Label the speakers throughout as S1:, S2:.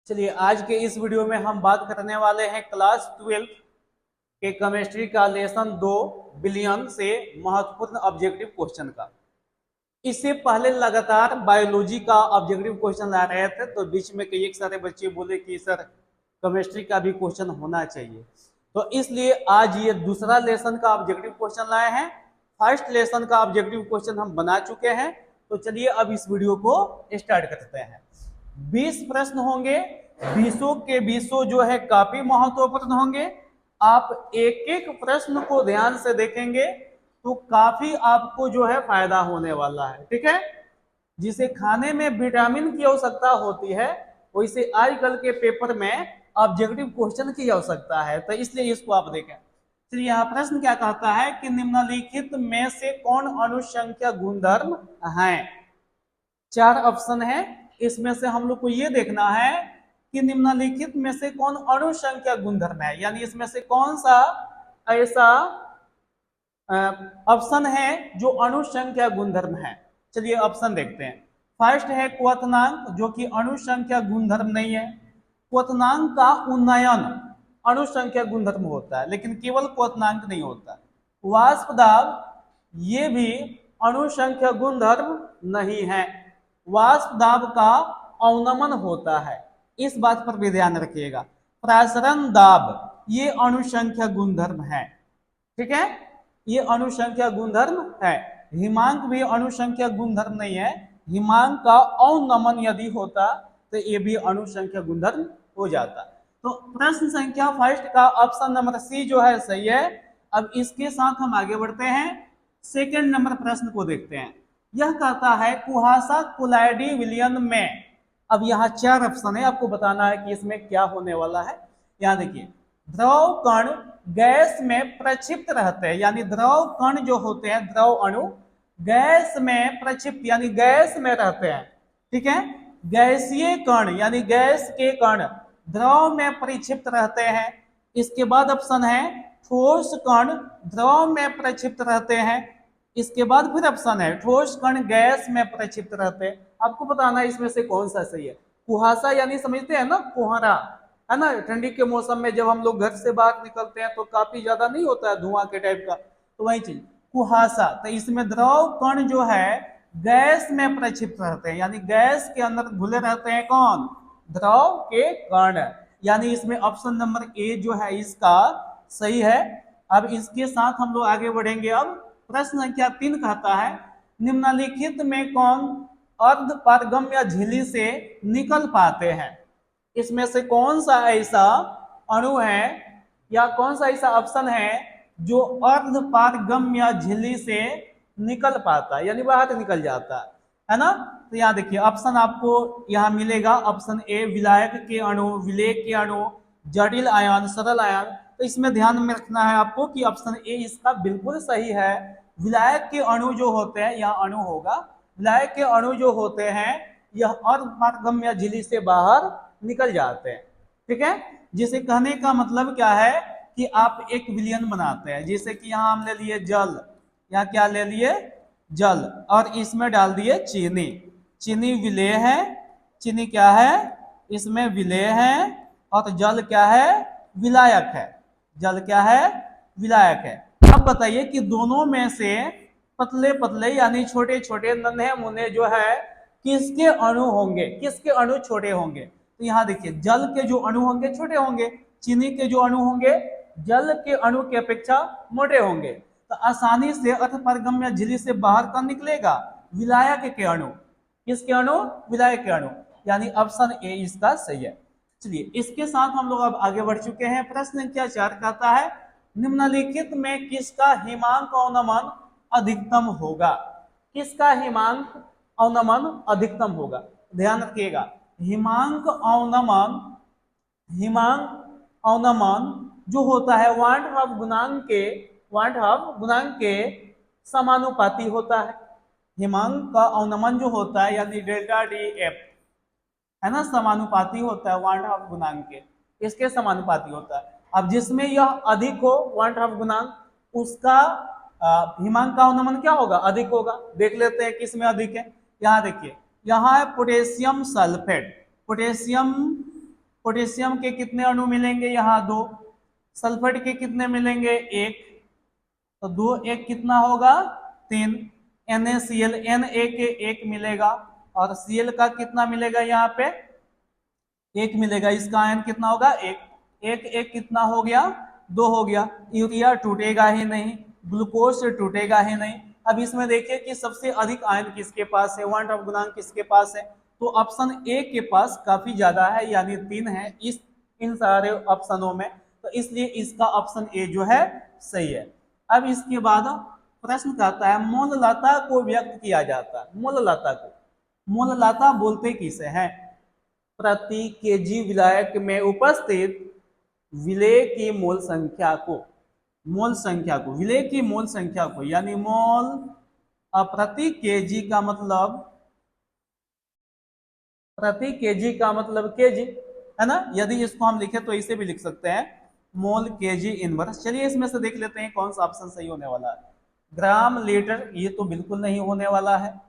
S1: चलिए आज के इस वीडियो में हम बात करने वाले हैं क्लास 12 के केमिस्ट्री का लेसन 2 बिलियन से महत्वपूर्ण ऑब्जेक्टिव क्वेश्चन का। इससे पहले लगातार बायोलॉजी का ऑब्जेक्टिव क्वेश्चन ला रहे थे, तो बीच में कई सारे बच्चे बोले कि सर केमिस्ट्री का भी क्वेश्चन होना चाहिए, तो इसलिए आज ये दूसरा लेसन का ऑब्जेक्टिव क्वेश्चन लाए हैं। फर्स्ट लेसन का ऑब्जेक्टिव क्वेश्चन हम बना चुके हैं, तो चलिए अब इस वीडियो को स्टार्ट करते हैं। 20 प्रश्न होंगे, 20 के 20 जो है काफी महत्वपूर्ण होंगे। आप एक एक प्रश्न को ध्यान से देखेंगे तो काफी आपको जो है फायदा होने वाला है, ठीक है। जिसे खाने में विटामिन की आवश्यकता होती है, वैसे आजकल के पेपर में ऑब्जेक्टिव क्वेश्चन की आवश्यकता है, तो इसलिए इसको आप देखें। चलिए यहाँ प्रश्न क्या कहता है कि निम्नलिखित में से कौन अनुसंख्या गुणधर्म है। 4 ऑप्शन है, इसमें से हम लोग को ये देखना है कि निम्नलिखित में से कौन अनुसंख्या गुणधर्म है, यानी इसमें से कौन सा ऐसा ऑप्शन है जो अनुसंख्या गुणधर्म है। चलिए ऑप्शन देखते हैं। फर्स्ट है क्वथनांक, जो कि अनुसंख्या गुणधर्म नहीं है। क्वथनांक का उन्नयन अनुसंख्या गुणधर्म होता है, लेकिन केवल क्वथनांक नहीं होता। वाष्प दाब, ये भी अनुसंख्या गुणधर्म नहीं है। वाष्प दाब का अवनमन होता है, इस बात पर भी ध्यान रखिएगा। प्रसरण दाब, ये अनुसंख्या गुणधर्म है, ठीक है, ये अनुसंख्या गुणधर्म है। हिमांक भी अनुसंख्या गुणधर्म नहीं है। हिमांक का अवनमन यदि होता तो ये भी अनुसंख्या गुणधर्म हो जाता। तो प्रश्न संख्या फर्स्ट का ऑप्शन नंबर सी जो है सही है। अब इसके साथ हम आगे बढ़ते हैं, सेकंड नंबर प्रश्न को देखते हैं। यह कहता है कुहासा कोलाइडी विलियन में। अब यहाँ 4 ऑप्शन है, आपको बताना है कि इसमें क्या होने वाला है। यहाँ देखिए, द्रव कण गैस में प्रक्षिप्त रहते हैं, यानी द्रव कण जो होते हैं, द्रव अणु गैस में प्रक्षिप्त यानी गैस में रहते हैं, ठीक है। गैसीय कण यानी गैस के कण द्रव में परिक्षिप्त रहते हैं। इसके बाद ऑप्शन है ठोस कण द्रव में प्रक्षिप्त रहते हैं। इसके बाद फिर ऑप्शन है ठोस कण गैस में प्रक्षिप्त रहते हैं। आपको बताना है इसमें से कौन सा सही है। कुहासा यानी समझते हैं ना, कोहरा है ना, ठंडी के मौसम में जब हम लोग घर से बाहर निकलते हैं तो काफी ज्यादा नहीं होता है धुआं के टाइप का, तो वही चीज कुहासा। तो इसमें द्रव कण जो है गैस में प्रक्षिप्त रहते हैं, यानी गैस के अंदर घुले रहते हैं कौन, द्रव के कण, यानी इसमें ऑप्शन नंबर ए जो है इसका सही है। अब इसके साथ हम लोग आगे बढ़ेंगे। अब प्रश्न संख्या 3 कहता है निम्नलिखित में कौन अर्ध पारगम्य झिल्ली से निकल पाते हैं। इसमें से कौन सा ऐसा अणु है या कौन सा ऐसा ऑप्शन है जो अर्ध पारगम्य झिल्ली से निकल पाता है, यानी बाहर निकल जाता है ना। तो यहाँ देखिए ऑप्शन आपको यहाँ मिलेगा। ऑप्शन ए विलायक के अणु, विलेय के अणु, जटिल आयन, सरल आयन। तो इसमें ध्यान में रखना है आपको कि ऑप्शन ए इसका बिल्कुल सही है। विलायक के अणु जो होते हैं, यह अणु होगा, विलायक के अणु जो होते हैं यह अर्ध पारगम्य झिल्ली से बाहर निकल जाते हैं, ठीक है। जिसे कहने का मतलब क्या है कि आप एक विलयन बनाते हैं, जैसे कि यहाँ हम ले लिए जल, यहाँ क्या ले लिए जल, और इसमें डाल दिए चीनी। चीनी विलेय है, चीनी क्या है इसमें विलेय है, और जल क्या है विलायक है। जल क्या है विलायक है। अब बताइए कि दोनों में से पतले पतले यानी छोटे छोटे नन्हे मुन्ने जो है किसके अणु होंगे, किसके अणु छोटे होंगे। तो यहाँ देखिए जल के जो अणु होंगे छोटे होंगे, चीनी के जो अणु होंगे जल के अणु की अपेक्षा मोटे होंगे। तो आसानी से अर्ध पारगम्य झिल्ली से बाहर कौन निकलेगा, विलायक के अणु। किसके अणु, विलायक के अणु, यानी ऑप्शन ए इसका सही है। चलिए इसके साथ हम लोग अब आगे बढ़ चुके हैं। प्रश्न संख्या 4 कहता है निम्नलिखित में किसका हिमांक अवनमन अधिकतम होगा। किसका हिमांक अवनमन अधिकतम होगा, ध्यान रखिएगा। हिमांक अवनमन, हिमांक अवनमन जो होता है वांट ऑफ गुणांक के समानुपाती होता है। हिमांक का अवनमन जो होता है यानी डेल्टा डी एफ है ना, समानुपाती होता है वांट ऑफ गुणांक के, इसके समानुपाती होता है। अब जिसमें यह अधिक हो वांट ऑफ गुणांक, उसका हिमांक का अवनमन क्या होगा, अधिक होगा। देख लेते हैं किसमें अधिक है। यहाँ देखिए, यहाँ है पोटेशियम सल्फेट, पोटेशियम पोटेशियम के कितने अणु मिलेंगे, यहाँ 2। सल्फर के कितने मिलेंगे, 1। तो 2 1 कितना होगा, 3। NaCl Na के 1 मिलेगा और Cl का कितना मिलेगा, यहाँ पे 1 मिलेगा। इसका आयन कितना होगा, 1। 1 1 कितना हो गया, 2 हो गया। यूरिया टूटेगा ही नहीं, ग्लूकोज टूटेगा ही नहीं। अब इसमें देखिए कि सबसे अधिक आयन किसके पास है, वन ड्रॉप गुणांक किसके पास है, तो ऑप्शन ए के पास काफी ज्यादा है, यानी 3 है इन सारे ऑप्शनों में। तो इसलिए इसका ऑप्शन ए जो है सही है। अब इसके बाद प्रश्न कहता है मोललता को व्यक्त किया जाता है। मोललता को, मोललता बोलते किसे हैं, प्रति केजी विलायक में उपस्थित विलेय की मोल संख्या को, मोल संख्या को, विलेय की मोल संख्या को, यानी मोल प्रति केजी का मतलब, प्रति केजी का मतलब केजी है ना। यदि इसको हम लिखे तो इसे भी लिख सकते हैं मोल केजी इनवर्स। चलिए इसमें से देख लेते हैं कौन सा ऑप्शन सही होने वाला है। ग्राम लीटर ये तो बिल्कुल नहीं होने वाला है,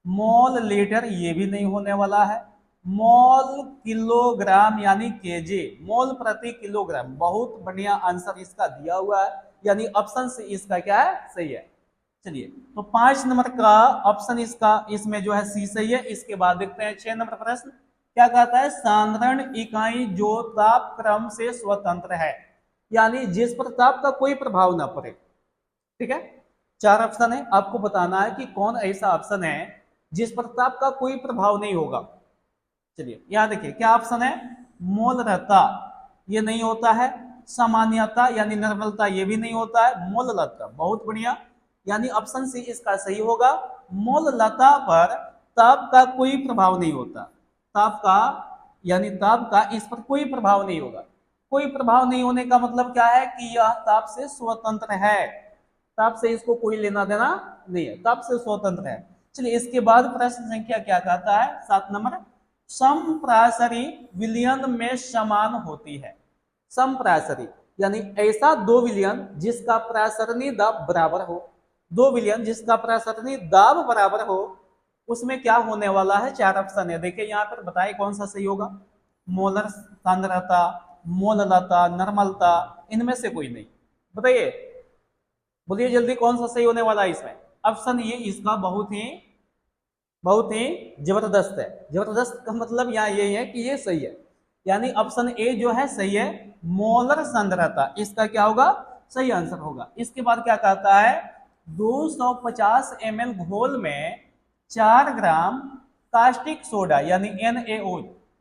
S1: मोल लीटर ये भी नहीं होने वाला है, मोल किलोग्राम यानी केजी, मोल प्रति किलोग्राम। बहुत बढ़िया आंसर इसका दिया हुआ है, यानी ऑप्शन से इसका क्या है, सही है। चलिए तो 5 नंबर का ऑप्शन इसका इसमें जो है सी सही है। इसके बाद देखते हैं 6 नंबर प्रश्न क्या कहता है, साधारण इकाई जो ताप क्रम से स्वतंत्र है, यानी जिस पर ताप का कोई प्रभाव ना पड़े। ठीक है, 4 ऑप्शन है, आपको बताना है कि कौन ऐसा ऑप्शन है जिस पर ताप का कोई प्रभाव नहीं होगा। चलिए यहां देखिए क्या ऑप्शन है, मोलरता ये नहीं होता है, सामान्यता यानी निर्मलता ये भी नहीं होता है, मोललता। बहुत बढ़िया, यानी ऑप्शन सी इसका सही होगा। मोललता पर ताप का कोई प्रभाव नहीं होता, ताप का यानी ताप का इस पर कोई प्रभाव नहीं होगा। कोई प्रभाव नहीं होने का मतलब क्या है कि यह ताप से स्वतंत्र है, ताप से इसको कोई लेना देना नहीं है, ताप से स्वतंत्र है। चलिए इसके बाद प्रश्न संख्या क्या कहता है, 7 नंबर, समप्रासरी विलयन में समान होती है। समप्रासरी यानी ऐसा 2 विलयन जिसका प्रासरणी दाब बराबर हो, 2 विलयन जिसका प्रासरणी दाब बराबर हो, उसमें क्या होने वाला है। 4 ऑप्शन है, देखिए यहाँ पर बताए कौन सा सही होगा। मोलर सांद्रता, मोललता, नर्मलता, इनमें से कोई नहीं, बताइए, बोलिए जल्दी कौन सा सही होने वाला है इसमें। ऑप्शन ये इसका बहुत ही जबरदस्त है। जबरदस्त का मतलब यहाँ यही है कि ये सही है, यानी ऑप्शन ए जो है सही है, मोलर सांद्रता, इसका क्या होगा, सही आंसर होगा। इसके बाद क्या कहता है, 250 ml घोल में 4 ग्राम कास्टिक सोडा यानी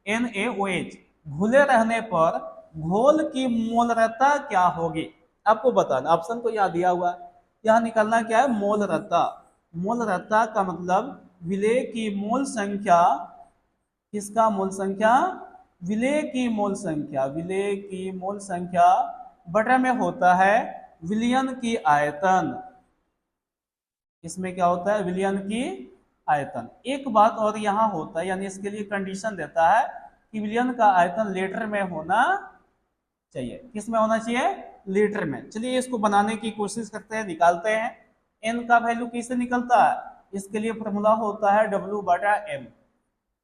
S1: NaOH घुले रहने पर घोल की मोलरता क्या होगी, आपको बताना। ऑप्शन तो यहाँ दिया हुआ है, यहाँ निकलना क्या है, मोलरता। मोलरता का मतलब विलेय की मोल संख्या, किसका मोल संख्या, विलेय की मोल संख्या, विलेय की मोल संख्या बटे में होता है विलयन की आयतन। इसमें क्या होता है, विलयन की आयतन। एक बात और यहाँ होता है, यानी इसके लिए कंडीशन देता है कि विलयन का आयतन लीटर में होना चाहिए। किस में होना चाहिए, लीटर में। चलिए इसको बनाने की कोशिश करते हैं, निकालते हैं। एन का वैल्यू किससे निकलता है, इसके लिए फॉर्मूला होता है W/M।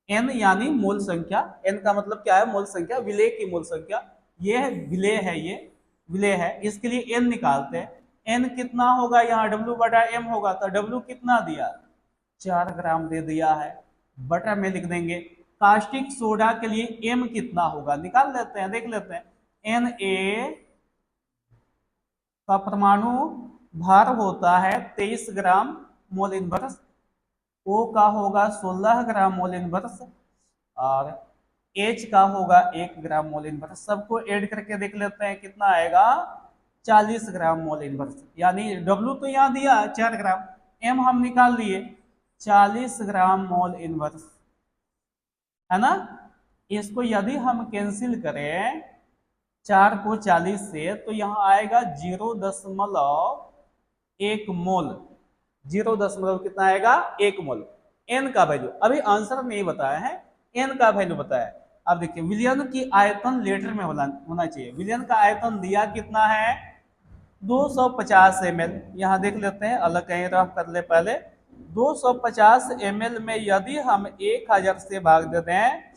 S1: एन यानी मोल संख्या, एन का मतलब क्या है, मोल संख्या, विलेय की मोल संख्या। ये विलेय है, ये विलेय है, इसके लिए एन निकालते हैं। एन कितना होगा, यहाँ W/M होगा, तो W कितना दिया, 4 ग्राम दे दिया है, बटा में लिख देंगे। कास्टिक सोडा के लिए एम कितना होगा, निकाल लेते हैं, देख लेते हैं। Na का परमाणु भार होता है 23 ग्राम मोल इनवर्स, O का होगा 16 ग्राम मोल इनवर्स और H का होगा 1 ग्राम मोल इनवर्स। सबको ऐड करके देख लेते हैं कितना आएगा, 40 ग्राम मोल इनवर्स। यानी W तो यहाँ दिया 4 ग्राम, M हम निकाल लिए 40 ग्राम मोल इनवर्स, है ना। इसको यदि हम कैंसिल करें 4 को 40 से, तो यहाँ आएगा 0.1 मोल, 0. कितना आएगा, 1 मोल। एन का वैल्यू अभी आंसर नहीं बताया है, एन का वैल्यू बताया। अब देखिए विलयन की आयतन लीटर में होना चाहिए। विलयन का आयतन दिया कितना है, 250 ml। यहाँ देख लेते हैं, अलग कहीं रफ कर ले पहले। 250 ml में यदि हम 1000 से भाग देते हैं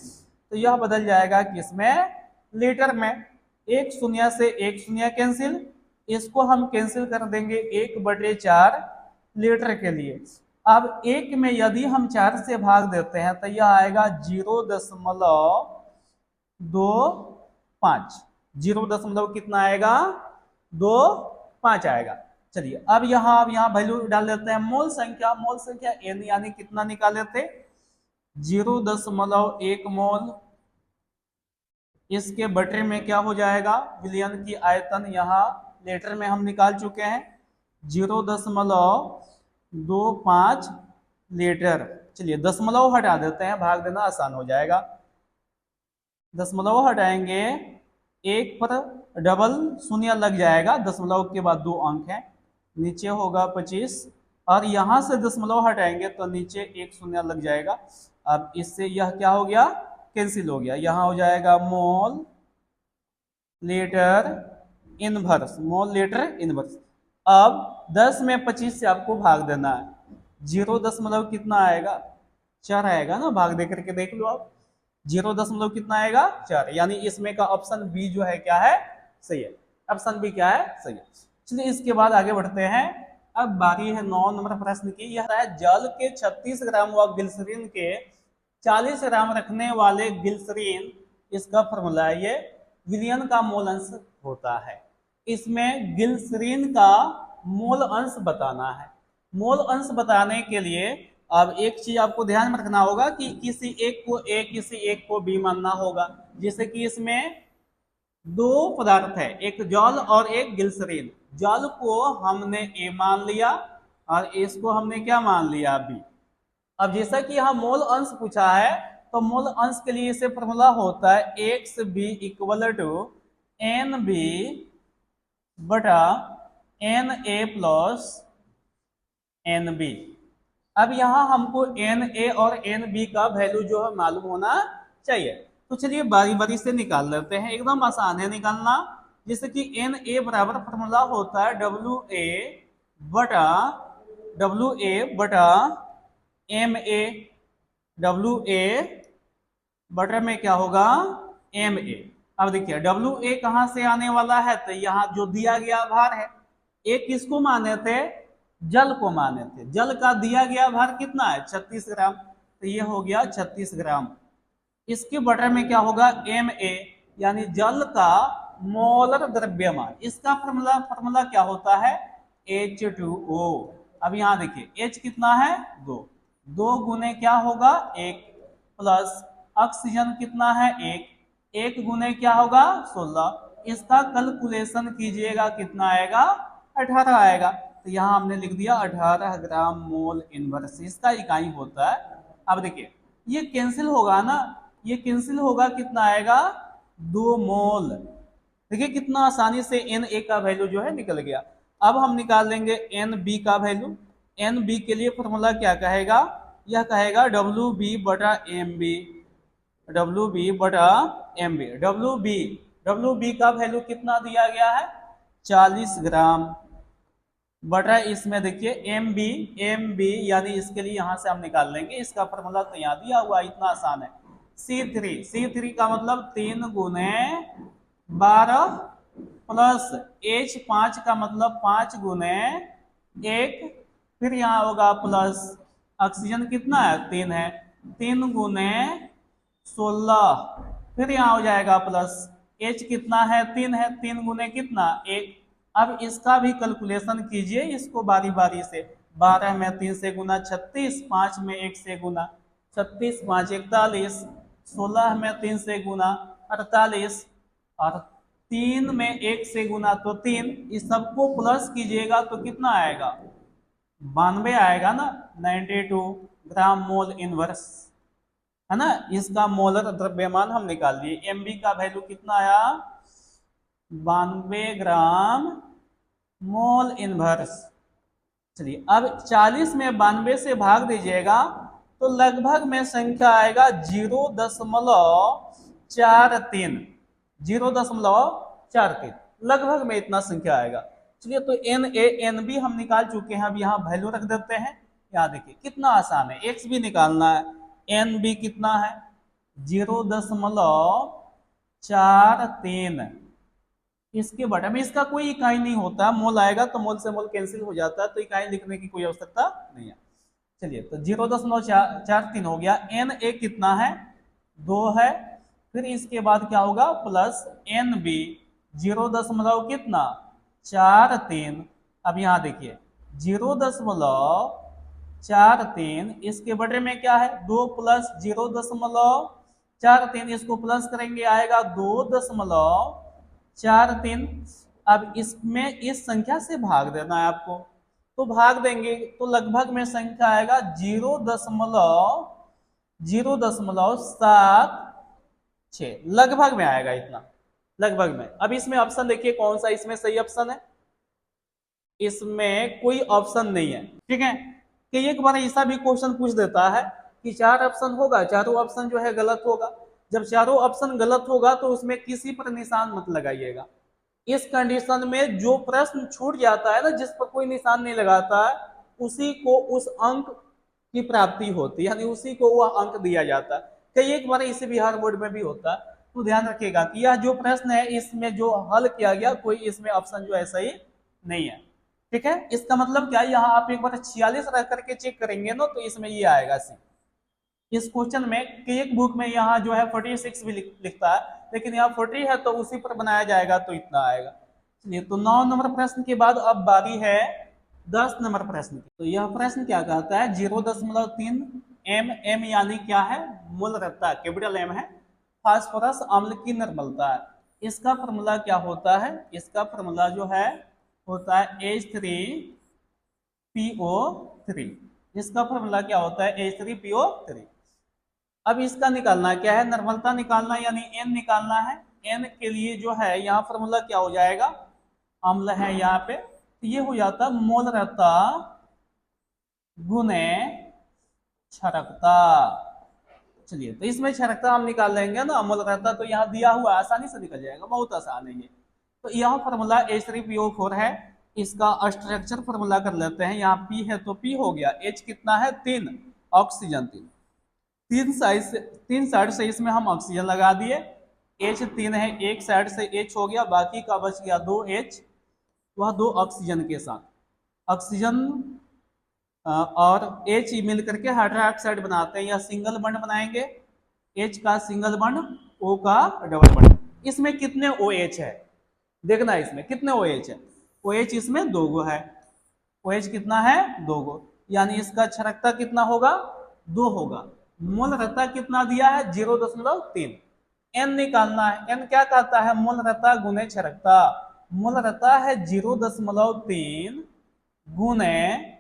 S1: तो यह बदल जाएगा किसमें, लीटर में। एक शून्य से एक शून्य कैंसिल, इसको हम कैंसिल कर देंगे 1/4 लीटर के लिए। अब एक में यदि हम 4 से भाग देते हैं तो यह आएगा 0.25। 0 कितना आएगा, 25 आएगा। चलिए अब यहाँ वैल्यू डाल देते हैं। मोल संख्या n यानी कितना निकाले थे, 0.1 मोल। इसके बटे में क्या हो जाएगा, विलयन की आयतन यहाँ लीटर में हम निकाल चुके हैं, 0.25 लीटर। चलिए दशमलव हटा देते हैं, भाग देना आसान हो जाएगा। दशमलव हटाएंगे, एक पर डबल शून्य लग जाएगा, दशमलव के बाद 2 अंक है, नीचे होगा 25। और यहां से दशमलव हटाएंगे तो नीचे एक शून्य लग जाएगा। अब इससे यह क्या हो गया, कैंसिल हो गया। यहां हो जाएगा mole litre inverse, mole litre inverse. अब 10 में 25 से आपको भाग देना है, 0 कितना आएगा, 4 आएगा ना, भाग दे करके देख लो आप। 0 कितना आएगा, 4, यानी इसमें का ऑप्शन बी जो है क्या है, सही है। ऑप्शन बी क्या है, सही है। चलिए इसके बाद आगे बढ़ते हैं। अब बारी है 9 नंबर प्रश्न की। यह है जल के 36 ग्राम व ग्लिसरीन के 40 ग्राम रखने वाले ग्लिसरीन, इसका फॉर्मूला है ये, विलयन का मोल अंश होता है। इसमें ग्लिसरीन का मोल अंश बताना है। मोल अंश बताने के लिए अब एक चीज आपको ध्यान में रखना होगा कि किसी एक को ए किसी एक को बी मानना होगा। जैसे कि इसमें 2 पदार्थ है, एक जल और एक ग्लिसरीन। जल को हमने ए मान लिया और इसको हमने क्या मान लिया, बी। अब जैसा कि यहाँ मोल अंश पूछा है तो मोल अंश के लिए इसे फॉर्मूला होता है X B equal to N B बटा N A plus N B. अब यहाँ हमको एन ए और एन बी का वैल्यू जो है मालूम होना चाहिए। तो चलिए बारी बारी से निकाल लेते हैं, एकदम आसान है निकालना। जैसे कि एन ए बराबर फॉर्मूला होता है डब्ल्यू ए बटा एम ए। डब्ल्यू ए बटा में क्या होगा, एम ए। अब देखिए डब्ल्यू ए कहाँ से आने वाला है, तो यहाँ जो दिया गया भार है। ए किसको माने थे, जल को माने थे। जल का दिया गया भार कितना है, 36 ग्राम, तो ये हो गया 36 ग्राम। इसके बटे में क्या होगा, एम ए, यानी जल का मोलर द्रव्यमान। इसका फॉर्मूला क्या होता है, H2O। अब यहाँ देखिए H कितना है, 2 गुने क्या होगा, 1 प्लस ऑक्सीजन कितना है, 1 गुने क्या होगा, 16। इसका कैलकुलेशन कीजिएगा, कितना आएगा, 18 आएगा। तो यहाँ हमने लिख दिया 18 ग्राम मोल इनवर्स, इसका इकाई होता है। अब देखिए ये कैंसिल होगा ना, ये कैंसिल होगा, कितना आएगा, 2 मोल। देखिए कितना आसानी से एन ए का वैल्यू जो है निकल गया। अब हम निकाल लेंगे एन बी का वैल्यू। एन बी के लिए फॉर्मूला क्या कहेगा, यह कहेगा डब्ल्यू बी बटा एम बी, डब्ल्यू बी बटा एम बी। डब्ल्यू बी का वैल्यू कितना दिया गया है, 40 ग्राम बटा इसमें देखिए एम बी यानी इसके लिए यहां से हम निकाल लेंगे। इसका फॉर्मूला तो यहाँ दिया हुआ, इतना आसान है। C3 का मतलब 3 गुने 12 प्लस H5 का मतलब 5 गुने 1, फिर यहाँ होगा प्लस ऑक्सीजन कितना है, 3 है, 3 गुने 16, फिर यहाँ हो जाएगा प्लस H कितना है, 3 है, 3 गुने कितना, 1। अब इसका भी कैलकुलेशन कीजिए, इसको बारी बारी से। 12 में 3 से गुना 36, 5 में 1 से गुना 36, 5 41, 16 में 3 से गुना 48 और 3 में 1 से गुना तो 3। इस सबको प्लस कीजिएगा तो कितना आएगा, 92 आएगा ना, 92 ग्राम मोल इनवर्स, है ना। इसका मोलर द्रव्यमान हम निकाल दिए। एम बी का वैल्यू कितना आया, 92 ग्राम मोल इनवर्स। चलिए अब 40 में 92 से भाग दीजिएगा तो लगभग में संख्या आएगा 0.43, 0.43, लगभग में इतना संख्या आएगा। चलिए तो एन ए एन बी हम निकाल चुके हैं। अब यहाँ वैल्यू रख देते हैं। यहाँ देखिए कितना आसान है, एक्स भी निकालना है। एन बी कितना है, 4 3 इसके बटे में इसका कोई इकाई नहीं होता, मोल आएगा तो मोल से मोल कैंसिल हो जाता है, तो इकाई लिखने की कोई आवश्यकता नहीं है। चलिए तो 0.443 हो गया। एन ए कितना है 2 है, फिर इसके बाद क्या होगा प्लस एन बी 0 दशमलव कितना 43। अब यहाँ देखिए 0.43 इसके बटे में क्या है 2 प्लस 0.43 इसको प्लस करेंगे आएगा 2.43। अब इसमें इस संख्या से भाग देना है आपको, तो भाग देंगे तो लगभग में संख्या आएगा 0.76 लगभग में आएगा इतना, लगभग में। अब इसमें ऑप्शन देखिए कौन सा इसमें सही ऑप्शन है, इसमें कोई ऑप्शन नहीं है। ठीक है कि एक बार ऐसा भी क्वेश्चन पूछ देता है कि 4 ऑप्शन होगा, चारों ऑप्शन जो है गलत होगा। जब चारों ऑप्शन गलत होगा तो उसमें किसी पर निशान मत लगाइएगा। इस कंडीशन में जो प्रश्न छूट जाता है ना, जिस पर कोई निशान नहीं लगाता है, उसी को उस अंक की प्राप्ति होती है, यानी उसी को वह अंक दिया जाता है। कई एक बार इसे बिहार बोर्ड में भी होता है, तो ध्यान रखिएगा कि यह जो प्रश्न है इसमें जो हल किया गया कोई इसमें ऑप्शन जो है सही नहीं है। ठीक है, इसका मतलब क्या है, यहाँ आप एक बार 46 रख करके चेक करेंगे ना तो इसमें ये आएगा सी। इस क्वेश्चन में एक बुक में यहाँ जो है 46 भी लिखता है, लेकिन यहाँ 40 है तो उसी पर बनाया जाएगा तो इतना आएगा। चलिए तो 9 नंबर प्रश्न के बाद अब बारी है 10 नंबर प्रश्न की। तो यह प्रश्न क्या कहता है 0.3 एम यानी क्या है मूल रहता है, कैपिटल एम है, फास्फोरस अम्ल की निर्मलता है। इसका फॉर्मूला क्या होता है, इसका फॉर्मूला जो है होता है H3PO3। इसका फॉर्मूला क्या होता है H3PO3। अब इसका निकालना क्या है, निर्मलता निकालना यानी एन निकालना है। एन के लिए जो है यहाँ फॉर्मूला क्या हो जाएगा, अम्ल है यहाँ पे, तो ये हो जाता मोल रहता गुने क्षरकता। चलिए तो इसमें क्षरकता हम निकाल लेंगे ना, अम्ल रहता तो यहाँ दिया हुआ आसानी से निकल जाएगा, बहुत आसान है ये। तो यह फॉर्मूला H3PO4 है। इसका स्ट्रक्चर फॉर्मूला कर लेते हैं। यहाँ P है तो P हो गया, H कितना है 3, ऑक्सीजन 3, तीन साइड से इसमें हम ऑक्सीजन लगा दिए। H 3 है, एक साइड से H हो गया, बाकी का बच गया 2H, वह 2 ऑक्सीजन के साथ ऑक्सीजन और H मिल करके हाइड्रोक्साइड बनाते हैं, या सिंगल बॉन्ड बनाएंगे, H का सिंगल बॉन्ड, O का डबल बॉन्ड। इसमें कितने OH है देखना, इसमें कितने OH है, OH इसमें 2 गो है, OH कितना है 2 गो, यानी इसका क्षरकता कितना होगा 2 होगा। मूल रहता कितना दिया है 0.3। एन निकालना है, एन क्या कहता है मूल रहता गुने क्षरकता, मूल रहता है 0.3 गुने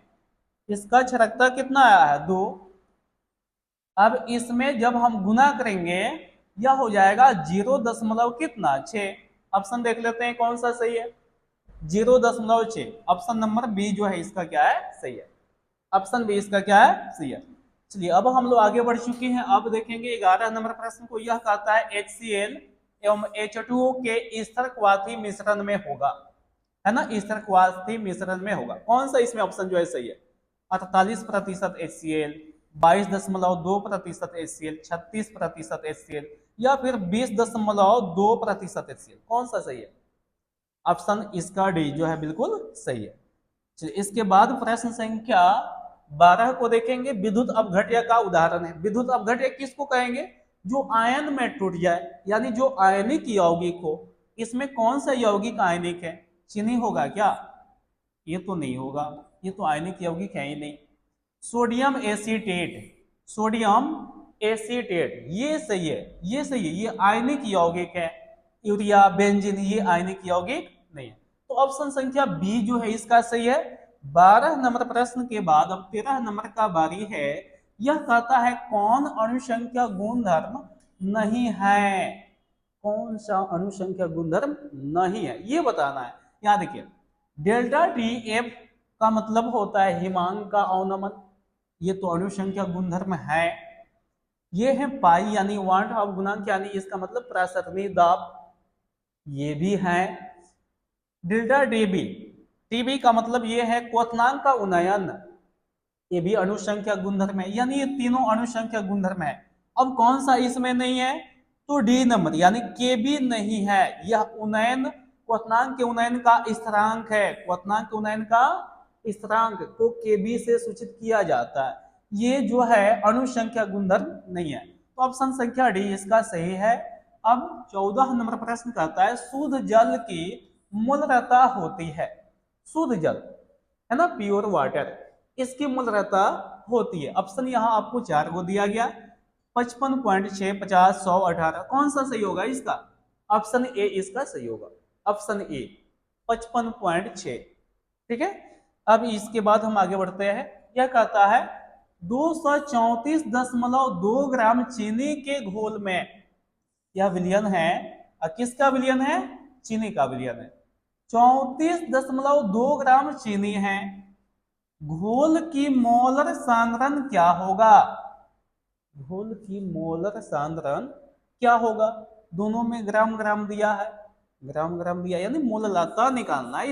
S1: इसका क्षरकता कितना आया है 2। अब इसमें जब हम गुना करेंगे यह हो जाएगा 0. कितना 6। ऑप्शन देख लेते हैं कौन सा सही है, 0.6। ऑप्शन नंबर बी जो है इसका क्या है सही है, ऑप्शन बी इसका क्या है सही है। चलिए अब हम लोग आगे बढ़ चुके हैं। अब देखेंगे 11 नंबर प्रश्न को। यह कहता है HCl एवं H2O के स्तरक्वाथी मिश्रण में होगा, है ना, स्तरक्वाथी मिश्रण में होगा। कौन सा इसमें ऑप्शन जो है सही है, 48% HCl, 22.2% HCl, 36% HCl, या फिर 20.2% HCl, कौन सा सही है। ऑप्शन इसका डी जो है बिल्कुल सही है। चलिए इसके बाद प्रश्न संख्या 12 को देखेंगे। विद्युत अपघट्य का उदाहरण है। विद्युत अपघट्य किसको कहेंगे, जो आयन में टूट जाए, यानी जो आयनिक यौगिक हो। इसमें कौन सा यौगिक आयनिक है, चीनी होगा क्या, ये तो नहीं होगा, ये तो आयनिक यौगिक है ही नहीं। सोडियम एसीटेट, सोडियम एसीटेट ये सही है, ये सही है, ये आयनिक यौगिक है। यूरिया, बेंजीन ये आयनिक यौगिक नहीं है। तो ऑप्शन संख्या बी जो है इसका सही है। 12 नंबर प्रश्न के बाद अब 13 नंबर का बारी है। यह कहता है कौन अणुसंख्या गुणधर्म नहीं है, कौन सा अणुसंख्या गुणधर्म नहीं है ये बताना है। यहां देखिए डेल्टा टी एफ का मतलब होता है हिमांक का अवनमन, ये तो अणुसंख्या गुणधर्म है। ये है पाई यानी वाट ऑफ गुणांक, यानी इसका मतलब प्रासरणी दाब, ये भी है। डेल्टा डीबी, टीबी का मतलब ये है क्वथनांक का उन्नयन, ये भी अणुसंख्या गुणधर्म है, यानी ये तीनों अणुसंख्या गुणधर्म है। अब कौन सा इसमें नहीं है, तो डी नंबर यानी के भी नहीं है। यह उन्नयन क्वथनांक के उन्नयन का स्थिरांक है। क्वथनांक के उन्नयन का स्थिरांक को के बी से सूचित किया जाता है। ये जो है अणुसंख्या गुणधर्म नहीं है। तो ऑप्शन संख्या डी इसका सही है। अब 14 नंबर प्रश्न कहता है शुद्ध जल की मूलरता होती है। शुद्ध जल है ना, प्योर वाटर, इसकी मूलरता होती है। ऑप्शन यहाँ आपको 4 को दिया गया, 55.6, 50, 100, 18। कौन सा सही होगा इसका? ऑप्शन ए इसका सही होगा। Option A 55.6। ठीक है। अब इसके बाद हम आगे बढ़ते हैं। यह कहता है 234.2 ग्राम चीनी के घोल में, यह विलयन है, किसका विलयन है? चीनी का विलयन है। 34.2 ग्राम चीनी है, घोल की मोलर सांद्रण क्या होगा? घोल की मोलर सांद्रण क्या होगा? दोनों में ग्राम ग्राम दिया है, ग्राम ग्राम दिया, यानी मोललता निकालना है।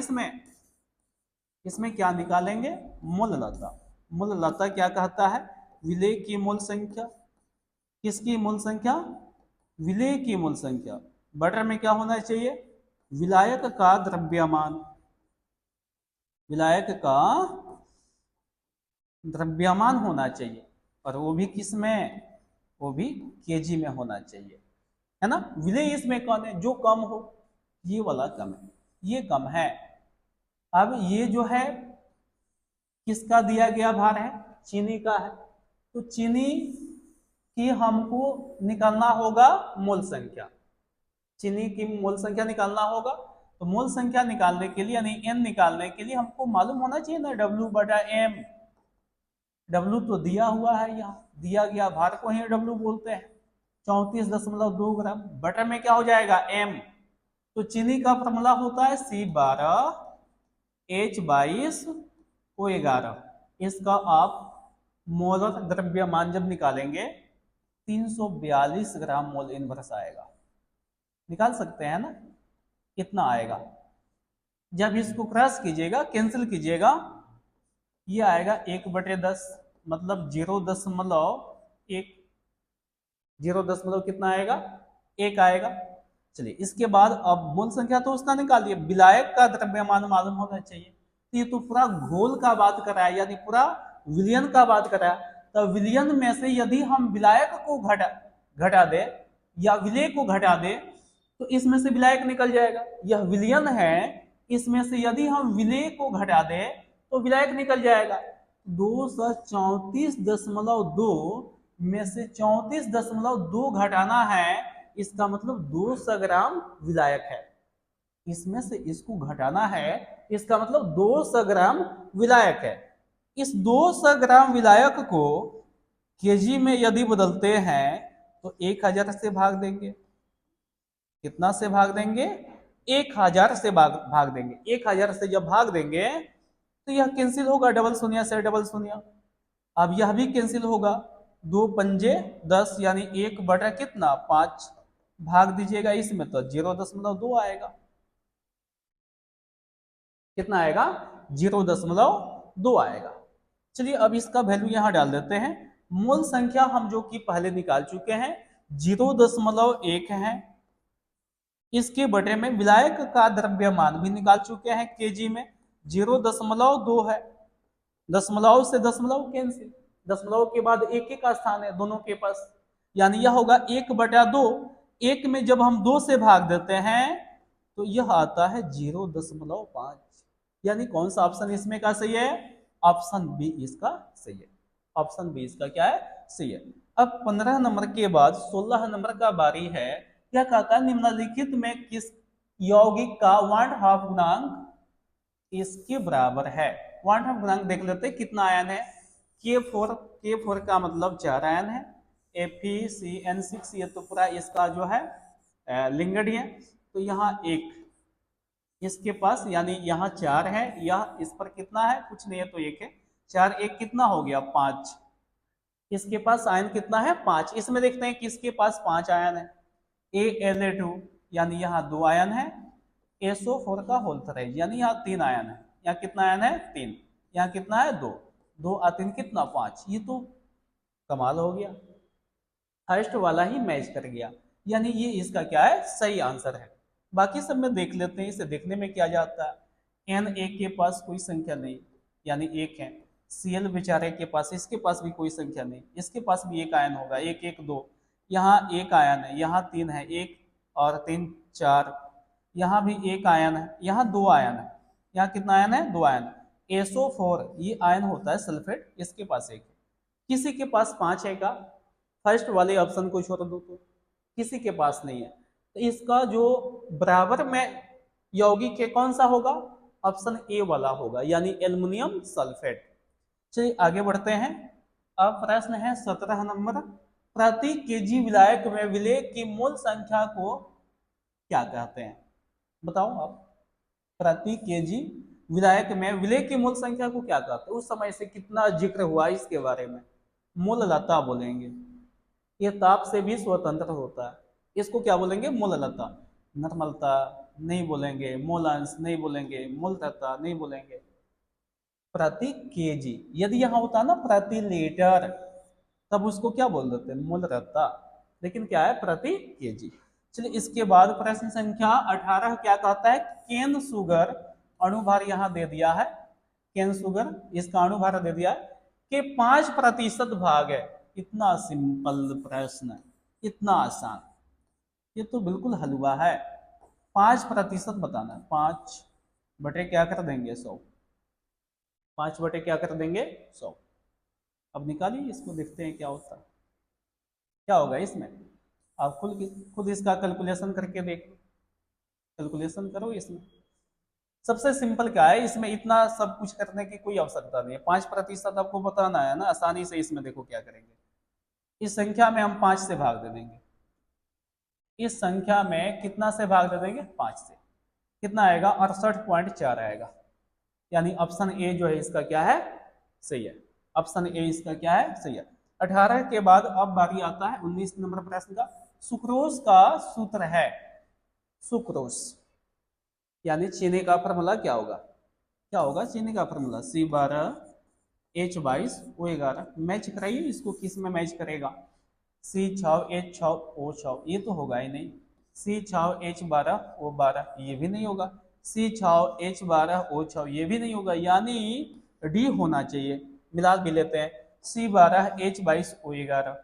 S1: इसमें क्या निकालेंगे? मोललता। मोललता क्या कहता है? विलेय की मोल संख्या। किसकी मोल संख्या? विलेय की मोल संख्या। बटर में क्या होना चाहिए? विलायक का द्रव्यमान। विलायक का द्रव्यमान होना चाहिए, और वो भी किस में? वो भी केजी में होना चाहिए, है ना। विलेय इसमें कौन है? जो कम हो, ये वाला कम है, ये कम है। अब ये जो है किसका दिया गया भार है? चीनी का है। तो चीनी की हमको निकालना होगा मोल संख्या। चीनी की मोल संख्या निकालना होगा। तो मोल संख्या निकालने के लिए यानी एन निकालने के लिए हमको मालूम होना चाहिए ना W/M। W तो दिया हुआ है, यहाँ दिया गया भार को ही W बोलते हैं। 34.2 ग्राम। बटर में क्या हो जाएगा? M। तो चीनी का फॉर्मूला होता है C12H22O11। इसका आप मोलर द्रव्यमान जब निकालेंगे 342 ग्राम मोल इनवर्स आएगा। निकाल सकते हैं ना, कितना आएगा? जब इसको क्रॉस कीजिएगा, कैंसिल कीजिएगा, ये आएगा 1/10, मतलब 0.1। 0 कितना आएगा? 1 आएगा। चलिए, इसके बाद अब मोल संख्या तो उसका निकालिए, विलायक का द्रव्यमान मालूम होना चाहिए। तो ये तो पूरा घोल का बात कर रहा है, यानी पूरा विलयन का बात कर रहा है। तो विलयन में से यदि हम विलायक को घटा दे या विलेय को घटा दे, तो इसमें से विलायक निकल जाएगा। यह विलयन है, इसमें से यदि हम विलेय को घटा दे तो विलायक निकल जाएगा। 234.2 में से 34.2 घटाना है, इसका मतलब 200 ग्राम विलायक है। इसमें से इसको घटाना है, इसका मतलब 200 ग्राम विलायक है। इस 200 ग्राम विलायक को केजी में यदि बदलते हैं तो 1000 से भाग देंगे। कितना से भाग देंगे? 1000 से भाग देंगे। 1000 से जब भाग देंगे तो यह कैंसिल होगा, डबल शून्य से डबल शून्य। अब यह भी कैंसिल होगा, 2 पंजे 10, यानी 1 कितना? 5 भाग दीजिएगा इसमें तो 0.2 आएगा। कितना आएगा? 0.2 आएगा। चलिए, अब इसका वैल्यू यहां डाल देते हैं। मोल संख्या हम जो कि पहले निकाल चुके हैं 0.1 है। इसके बटे में विलायक का द्रव्यमान भी निकाल चुके हैं केजी में, 0.2 है। दशमलव से दशमलव कैंसिल, दशमलव के बाद 1 का स्थान है दोनों के पास, यानी यह होगा 1/2। 1 में जब हम 2 से भाग देते हैं तो यह आता है 0.5। यानी कौन सा ऑप्शन इसमें का सही है? ऑप्शन बी इसका सही है। ऑप्शन बी इसका क्या है? सही है। अब 15 नंबर के बाद 16 नंबर का बारी है। क्या कहता है निम्नलिखित में किस यौगिक का 1/2 गुणांक इसके बराबर है? 1/2 गुणांक देख लेते हैं कितना आयन है। K4 का मतलब 4 आयन है। FeCN6 ये तो पूरा इसका जो है लिंगडी है। तो यहाँ 1 इसके पास, यानी यहाँ 4 है, यह इस पर कितना है? कुछ नहीं है, तो 1 है। 4 1 कितना हो गया? 5। इसके पास आयन कितना है? 5। इसमें देखते हैं किसके पास 5 आयन है। ALA2 यानी यहाँ 2 आयन है। SO4 का होल थ्राइज यानी यहाँ 3 आयन है। यहाँ कितना आयन है? 3। यहाँ कितना है? 2। 2 और 3 कितना? 5। ये तो कमाल हो गया, फर्स्ट वाला ही मैच कर गया। यानी ये इसका क्या है, सही आंसर है। बाकी सब में देख लेते हैं, इसे देखने में क्या जाता है। एन ए के पास कोई संख्या नहीं, यानी एक है। सीएल बेचारे के पास, इसके पास भी कोई संख्या नहीं, इसके पास भी एक आयन होगा, एक एक दो। यहाँ एक आयन है, यहाँ तीन है, एक और तीन चार। यहाँ भी एक आयन है, यहाँ दो आयन है। यहाँ कितना आयन है, दो आयन। SO4 ये आयन होता है सल्फेट, इसके पास एक है। किसी के पास पांच है का, फर्स्ट वाले ऑप्शन को छोड़ दो तो किसी के पास नहीं है। तो इसका जो बराबर में यौगिक है कौन सा होगा, ऑप्शन ए वाला होगा, यानी एल्युमिनियम सल्फेट। चलिए आगे बढ़ते हैं। अब प्रश्न है 17 नंबर। प्रति केजी विलायक में विलेय की मूल संख्या को क्या कहते हैं, बताओ आप। प्रति केजी विलायक में विलेय की मूल संख्या को क्या कहते हैं, उस समय से कितना जिक्र हुआ इसके बारे में। मूललता बोलेंगे, ये ताप से भी स्वतंत्र होता है, इसको क्या बोलेंगे, मूललता। निर्मलता नहीं बोलेंगे, मूलांश नहीं बोलेंगे, मूलतत्ता नहीं बोलेंगे। प्रति केजी, यदि यहाँ होता ना प्रति लीटर, तब उसको क्या बोल देते हैं, मूलतत्ता। लेकिन क्या है, प्रति केजी। चलिए इसके बाद प्रश्न संख्या 18 क्या कहता है, केन सुगर अणुभार यहाँ दे दिया है, केन सुगर इसका अणुभार दे दिया है कि 5% भाग है। इतना सिंपल प्रश्न, इतना आसान, ये तो बिल्कुल हलवा है। 5% बताना है, 5 बटे क्या कर देंगे 100, 5 बटे क्या कर देंगे 100। अब निकालिए इसको, देखते हैं क्या होता है, क्या होगा इसमें। आप खुद इसका कैलकुलेशन करके देख लो, कैलकुलेशन करो इसमें। सबसे सिंपल क्या है, इसमें इतना सब कुछ करने की कोई आवश्यकता नहीं है। 5% आपको बताना है ना, आसानी से इसमें देखो क्या करेंगे। इस संख्या में हम 5 से भाग दे देंगे, इस संख्या में कितना से भाग दे देंगे, 5 से। कितना आएगा, 68.4 आएगा। यानी ऑप्शन ए जो है इसका क्या है, सही है। ऑप्शन ए इसका क्या है, सही है। 18 के बाद अब बारी आता है 19 नंबर प्रश्न का। सुक्रोज का सूत्र है, सुक्रोज यानी चीनी का फॉर्मूला क्या होगा, क्या होगा चीनी का फॉर्मूला, C12H22O11। मैच कराइए इसको, किस में मैच करेगा, C6H6O6, ये तो होगा ही नहीं। C6H12O12, ये भी नहीं होगा। C6H12O6, ये भी नहीं होगा, यानी डी होना चाहिए। मिला भी लेते हैं, C12H22O11,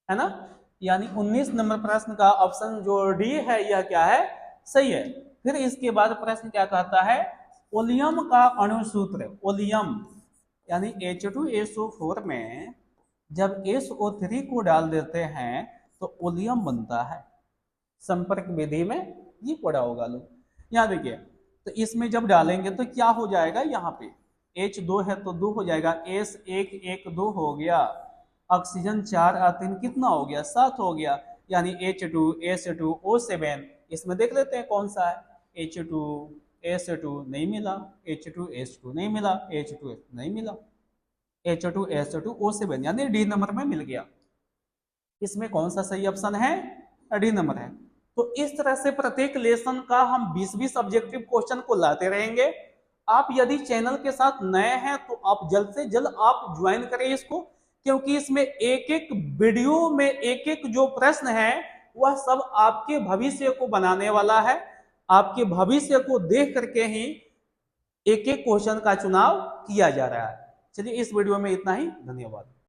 S1: है ना। यानी 19 नंबर प्रश्न का ऑप्शन जो डी है यह क्या है, सही है। फिर इसके बाद प्रश्न क्या कहता है, ओलियम का अणुसूत्र। ओलियम यानी H2SO4 में जब SO3 को डाल देते हैं तो ओलियम बनता है। संपर्क विधि में ये पढ़ा होगा लोग, यहाँ देखिए। तो इसमें जब डालेंगे तो क्या हो जाएगा, यहाँ पे H2 है तो 2 हो जाएगा, S112 हो गया, ऑक्सीजन 4 और 3 कितना हो गया, 7 हो गया। यानी H2S2O7। इसमें देख लेते हैं कौन सा है, H2S2 नहीं मिला, H2S2 नहीं मिला, H2S नहीं मिला, H2S2O7 यानी डी नंबर में मिल गया। इसमें कौन सा सही ऑप्शन है, डी नंबर है। तो इस तरह से प्रत्येक लेसन का हम 20-20 ऑब्जेक्टिव क्वेश्चन को लाते रहेंगे। आप यदि चैनल के साथ नए हैं तो आप जल्द से जल्द आप ज्वाइन करें इसको, क्योंकि इसमें एक एक वीडियो में एक एक जो प्रश्न है वह सब आपके भविष्य को बनाने वाला है। आपके भविष्य को देख करके ही एक एक क्वेश्चन का चुनाव किया जा रहा है। चलिए इस वीडियो में इतना ही, धन्यवाद।